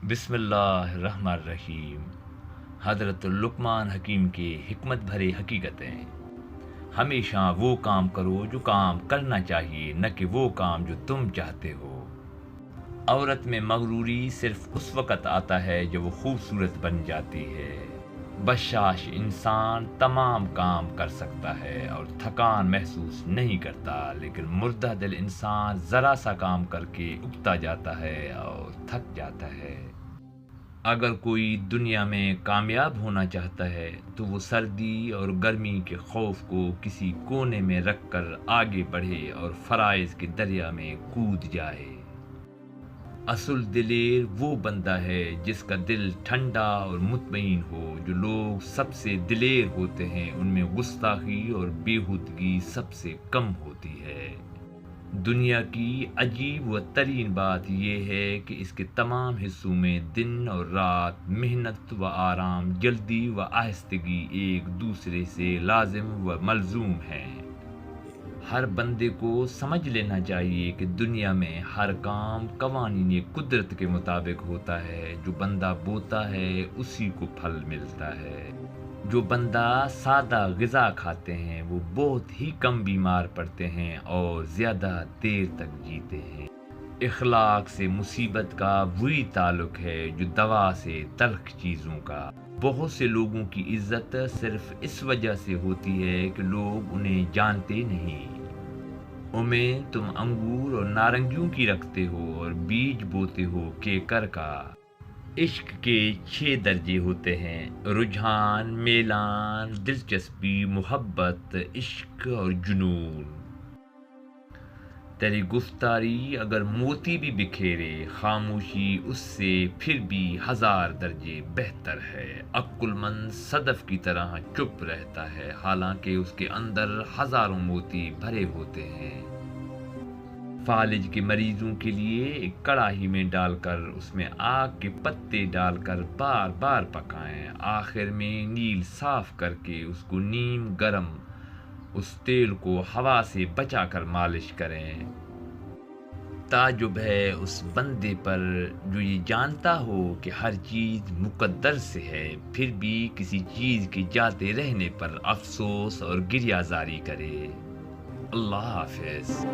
بسم اللہ الرحمن الرحیم۔ حضرت لقمان حکیم کی حکمت بھری حقیقتیں۔ ہمیشہ وہ کام کرو جو کام کرنا چاہیے، نہ کہ وہ کام جو تم چاہتے ہو۔ عورت میں مغروری صرف اس وقت آتا ہے جب وہ خوبصورت بن جاتی ہے۔ بشاش انسان تمام کام کر سکتا ہے اور تھکان محسوس نہیں کرتا، لیکن مردہ دل انسان ذرا سا کام کر کے اکتا جاتا ہے اور تھک جاتا ہے۔ اگر کوئی دنیا میں کامیاب ہونا چاہتا ہے تو وہ سردی اور گرمی کے خوف کو کسی کونے میں رکھ کر آگے بڑھے اور فرائض کے دریا میں کود جائے۔ اصل دلیر وہ بندہ ہے جس کا دل ٹھنڈا اور مطمئن ہو۔ جو لوگ سب سے دلیر ہوتے ہیں ان میں گستاخی اور بیہودگی سب سے کم ہوتی ہے۔ دنیا کی عجیب و ترین بات یہ ہے کہ اس کے تمام حصوں میں دن اور رات، محنت و آرام، جلدی و آہستگی ایک دوسرے سے لازم و ملزوم ہیں۔ ہر بندے کو سمجھ لینا چاہیے کہ دنیا میں ہر کام قوانین قدرت کے مطابق ہوتا ہے۔ جو بندہ بوتا ہے اسی کو پھل ملتا ہے۔ جو بندہ سادہ غذا کھاتے ہیں وہ بہت ہی کم بیمار پڑتے ہیں اور زیادہ دیر تک جیتے ہیں۔ اخلاق سے مصیبت کا وہی تعلق ہے جو دوا سے تلخ چیزوں کا۔ بہت سے لوگوں کی عزت صرف اس وجہ سے ہوتی ہے کہ لوگ انہیں جانتے نہیں۔ امید تم انگور اور نارنگیوں کی رکھتے ہو اور بیج بوتے ہو کیکر کا۔ عشق کے 6 درجے ہوتے ہیں: رجحان، میلان، دلچسپی، محبت، عشق اور جنون۔ تیری گفتاری اگر موتی بھی بکھیرے، خاموشی اس سے پھر بھی 1000 درجے بہتر ہے۔ عقل مند صدف کی طرح چپ رہتا ہے حالانکہ اس کے اندر ہزاروں موتی بھرے ہوتے ہیں۔ فالج کے مریضوں کے لیے ایک کڑاہی میں ڈال کر اس میں آگ کے پتے ڈال کر بار بار پکائیں۔ آخر میں نیل صاف کر کے اس کو نیم گرم اس تیل کو ہوا سے بچا کر مالش کریں۔ تعجب ہے اس بندے پر جو یہ جانتا ہو کہ ہر چیز مقدر سے ہے، پھر بھی کسی چیز کے جاتے رہنے پر افسوس اور گریہ زاری کرے۔ اللہ حافظ۔